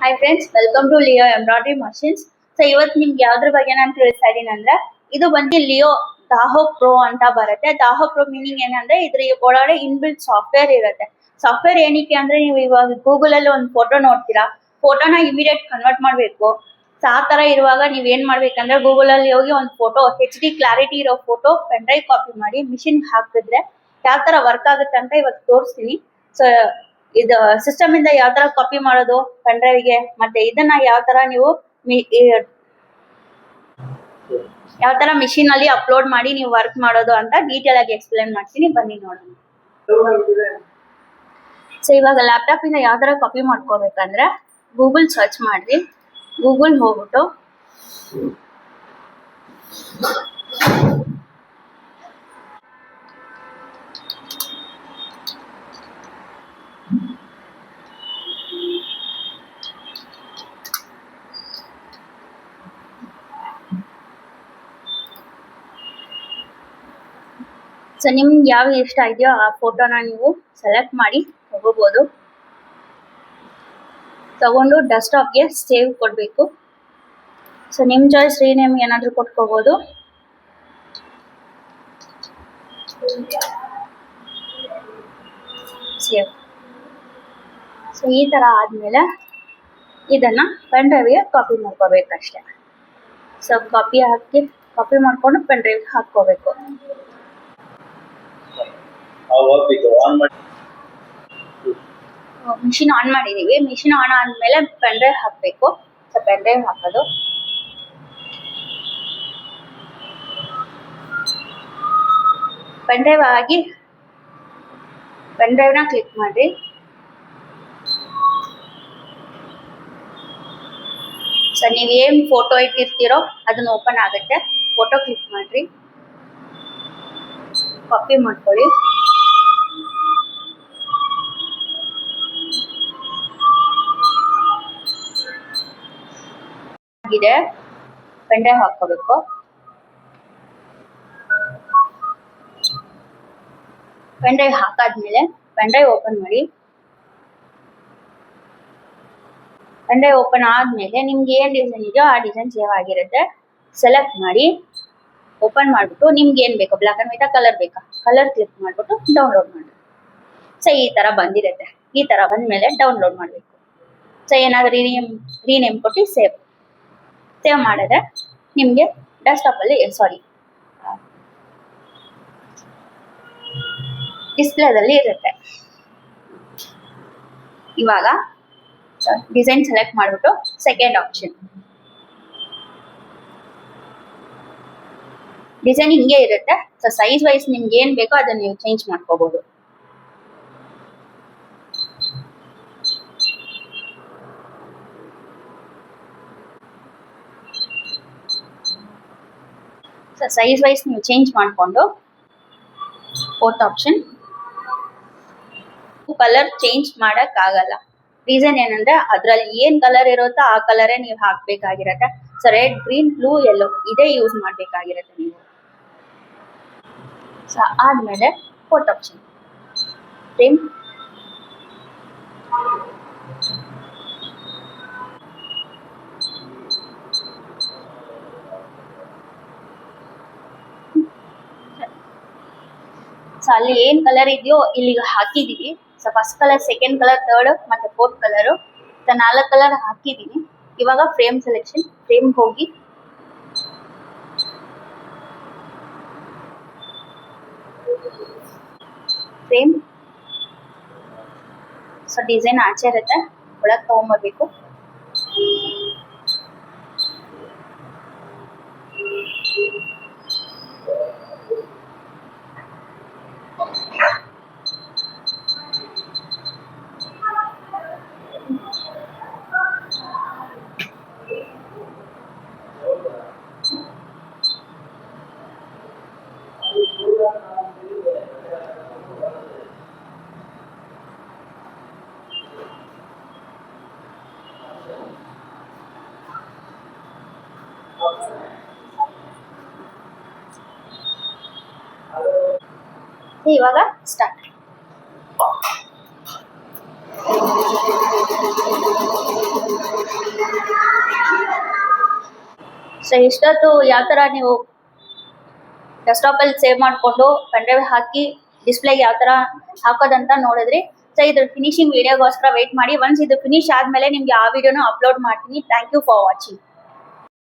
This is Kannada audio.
Hi friends, welcome to Leo embroidery machines. So ಇವತ್ತು ನಿಮ್ಗೆ ಯಾವ್ದ್ರ ಬಗ್ಗೆ ನಾನು ತಿಳಿಸ್ತಾ ಇದ್ದೀನಿ ಅಂದ್ರೆ, ಇದು ಬಂದು ಲಿಯೋ ದಾಹೋ ಪ್ರೋ ಅಂತ ಬರುತ್ತೆ. ದಾಹೋ ಪ್ರೋ ಮೀನಿಂಗ್ ಏನಂದ್ರೆ ಇದ್ರ ಒಳಗಡೆ ಇನ್ಬಿಲ್ಟ್ ಸಾಫ್ಟ್ವೇರ್ ಇರುತ್ತೆ. ಸಾಫ್ಟ್ವೇರ್ ಏನಕ್ಕೆ ಅಂದ್ರೆ, ನೀವು ಇವಾಗ ಗೂಗಲ್ ಅಲ್ಲಿ ಒಂದು ಫೋಟೋ ನೋಡ್ತೀರಾ, ಫೋಟೋನ ಇಮಿಡಿಯೇಟ್ ಕನ್ವರ್ಟ್ ಮಾಡಬೇಕು. ಸೊ ಆ ತರ ಇರುವಾಗ ನೀವ್ ಏನ್ ಮಾಡ್ಬೇಕಂದ್ರೆ, ಗೂಗಲ್ ಅಲ್ಲಿ ಹೋಗಿ ಒಂದು ಫೋಟೋ HD ಕ್ಲಾರಿಟಿ ಇರೋ ಫೋಟೋ ಪೆನ್ ಡ್ರೈವ್ ಕಾಪಿ ಮಾಡಿ ಮಿಷಿನ್ ಹಾಕಿದ್ರೆ ಯಾವ ತರ ವರ್ಕ್ ಆಗುತ್ತೆ ಅಂತ ಇವತ್ತು ತೋರಿಸ್ತೀನಿ. ಸೊ ಇದು ಸಿಸ್ಟಮ್ ಇಂದ ಯಾವ ತರ ಕಾಪಿ ಮಾಡೋದು ಪೆನ್ ಡ್ರೈವ್ ಗೆ, ಮತ್ತೆ ಇದನ್ನ ಯಾವ ತರ ನೀವು ಯಾವ ತರ ಮಿಷಿನ್ ಅಲ್ಲಿ ಅಪ್ಲೋಡ್ ಮಾಡಿ ನೀವು ವರ್ಕ್ ಮಾಡೋದು ಅಂತ ಡೀಟೇಲ್ ಆಗಿ ಎಕ್ಸ್ಪ್ಲೈನ್ ಮಾಡ್ತೀನಿ, ಬನ್ನಿ ನೋಡೋಣ. ಸೊ ಇವಾಗ ಲ್ಯಾಪ್ಟಾಪ್ ಇಂದ ಯಾವ ತರ ಕಾಪಿ ಮಾಡ್ಕೋಬೇಕಂದ್ರೆ, ಗೂಗಲ್ ಸರ್ಚ್ ಮಾಡ್ರಿ. ಗೂಗಲ್ ಹೋಗ್ಬಿಟ್ಟು ಸೊ ನಿಮ್ಗೆ ಯಾವ ಇಷ್ಟ ಇದೆಯೋ ಆ ಫೋಟೋನ ನೀವು ಸೆಲೆಕ್ಟ್ ಮಾಡಿ ತಗೋಬಹುದು. ತಗೊಂಡು ಡೆಸ್ಕ್ಟಾಪ್ಗೆ ಸೇವ್ ಕೊಡಬೇಕು. ಸೊ ನಿಮ್ ಚಾಯ್ಸ್ ನೇಮ್ ಏನಾದರೂ ಕೊಟ್ಕೋಬಹುದು. ಸೇವ್. ಸೊ ಈ ತರ ಆದ್ಮೇಲೆ ಇದನ್ನ ಪೆನ್ ಡ್ರೈವ್ಗೆ ಕಾಪಿ ಮಾಡ್ಕೋಬೇಕಷ್ಟೇ. ಸೊ ಕಾಪಿ ಮಾಡ್ಕೊಂಡು ಪೆನ್ ಡ್ರೈವ್ ಹಾಕೋಬೇಕು. ಮಿಷಿನ್ ಆನ್ ಮಾಡಿದೀವಿ. ಮಿಷಿನ್ ಆನ್ ಆದ್ಮೇಲೆ ಪೆನ್ ಡ್ರೈವ್ ಹಾಕ್ಬೇಕು. ಸೊ ಪೆನ್ ಡ್ರೈವ್ ಹಾಕೋದು. ಪೆನ್ ಡ್ರೈವ್ ಆಗಿ ಪೆನ್ ಡ್ರೈವ್ ನ ಕ್ಲಿಕ್ ಮಾಡ್ರಿ. ಸೊ ನೀವ್ ಏನ್ ಫೋಟೋ ಇಟ್ಟಿರ್ತೀರೋ ಅದನ್ನ ಓಪನ್ ಆಗುತ್ತೆ. ಫೋಟೋ ಕ್ಲಿಕ್ ಮಾಡ್ರಿ, ಕಾಪಿ ಮಾಡ್ಕೊಳ್ಳಿ. ಪೆನ್ ಡ್ರೈವ್ ಹಾಕೋಬೇಕು. ಪೆನ್ ಡ್ರೈವ್ ಹಾಕಾದ್ಮೇಲೆ ಪೆನ್ ಡ್ರೈವ್ ಓಪನ್ ಮಾಡಿ. ಪೆನ್ ಡ್ರೈವ್ ಓಪನ್ ಆದ್ಮೇಲೆ ನಿಮ್ಗೆ ಏನ್ ಡಿಸೈನ್ ಇದೆಯೋ ಆ ಡಿಸೈನ್ ಸೇವ್ ಆಗಿರುತ್ತೆ. ಸೆಲೆಕ್ಟ್ ಮಾಡಿ ಓಪನ್ ಮಾಡ್ಬಿಟ್ಟು ನಿಮ್ಗೆ ಏನ್ ಬೇಕೋ, ಬ್ಲಾಕ್ ಅಂಡ್ ವೈಟ್ ಕಲರ್ ಬೇಕಾ, ಕಲರ್ ಕ್ಲಿಕ್ ಮಾಡ್ಬಿಟ್ಟು ಡೌನ್ಲೋಡ್ ಮಾಡಿ. ಸೊ ಈ ತರ ಬಂದಿರುತ್ತೆ. ಈ ತರ ಬಂದ್ಮೇಲೆ ಡೌನ್ಲೋಡ್ ಮಾಡ್ಬೇಕು. ಸೊ ಏನಾದ್ರು ರೀನೇಮ್ ಕೊಟ್ಟು ಸೇವ್ ಮಾಡಿದ್ರೆ ನಿಮ್ಗೆ ಡೆಸ್ಕ್ಟಾಪ್ ಅಲ್ಲಿ ಡಿಸ್ಪ್ಲೇದಲ್ಲಿ ಇರುತ್ತೆ. ಇವಾಗ ಡಿಸೈನ್ ಸೆಲೆಕ್ಟ್ ಮಾಡ್ಬಿಟ್ಟು ಸೆಕೆಂಡ್ ಆಪ್ಷನ್ ಡಿಸೈನ್ ಹಿಂಗೆ ಇರುತ್ತೆ. ಸೊ ಸೈಜ್ ವೈಸ್ ನಿಮ್ಗೆ ಏನ್ ಬೇಕೋ ಅದನ್ನ ನೀವು ಚೇಂಜ್ ಮಾಡ್ಕೋಬಹುದು. ಸೊ ಸೈಜ್ ವೈಸ್ ನೀವು ಚೇಂಜ್ ಮಾಡ್ಕೊಂಡು ಫೋರ್ತ್ ಆಪ್ಷನ್ ಕಲರ್ ಚೇಂಜ್ ಮಾಡಕ್ ಆಗಲ್ಲ. ರೀಸನ್ ಏನಂದ್ರೆ ಅದ್ರಲ್ಲಿ ಏನ್ ಕಲರ್ ಇರುತ್ತೋ ಆ ಕಲರೇ ನೀವು ಹಾಕ್ಬೇಕಾಗಿರತ್ತೆ. So red, green, blue, yellow ಇದೇ ಯೂಸ್ ಮಾಡ್ಬೇಕಾಗಿರತ್ತೆ ನೀವು. ಸೊ ಆದ್ಮೇಲೆ ಫೋರ್ತ್ ಆಪ್ಷನ್ ಸೇಮ್ ಸೊ ಅಲ್ಲಿ ಏನ್ ಕಲರ್ ಇದೆಯೋ ಇಲ್ಲಿಗೆ ಹಾಕಿದೀವಿ. So first colour, second colour, third ಮತ್ತೆ ಫೋರ್ತ್ ಕಲರ್, 4 ಕಲರ್ ಹಾಕಿದೀನಿ. ಇವಾಗ ಫ್ರೇಮ್ ಸೆಲೆಕ್ಷನ್, ಫ್ರೇಮ್ ಹೋಗಿ ಫ್ರೇಮ್. ಸೊ ಡಿಸೈನ್ ಆಚೆ ಇರುತ್ತೆ, ಒಳಗೆ ತಗೊಂಡ್ಬರ್ಬೇಕು. ಇವಾಗ ಸ್ಟಾರ್ಟ್. ಸೊ ಇಷ್ಟೊತ್ತು ಯಾವ ತರ ನೀವು ಡೆಸ್ಕ್ಟಾಪ್ ಅಲ್ಲಿ ಸೇವ್ ಮಾಡ್ಕೊಂಡು ಪೆನ್ಡ್ರೈವ್ ಹಾಕಿ ಡಿಸ್ಪ್ಲೇಗೆ ಯಾವ ತರ ಹಾಕೋದಂತ ನೋಡಿದ್ರಿ. ಸೊ ಇದ್ರ ಫಿನಿಶಿಂಗ್ ವಿಡಿಯೋಗೋಸ್ಕರ ವೇಟ್ ಮಾಡಿ. ಒನ್ಸ್ ಇದು ಫಿನಿಶ್ ಆದ್ಮೇಲೆ ನಿಮ್ಗೆ ಆ ವಿಡಿಯೋನ ಅಪ್ಲೋಡ್ ಮಾಡ್ತೀನಿ. Thank you for watching.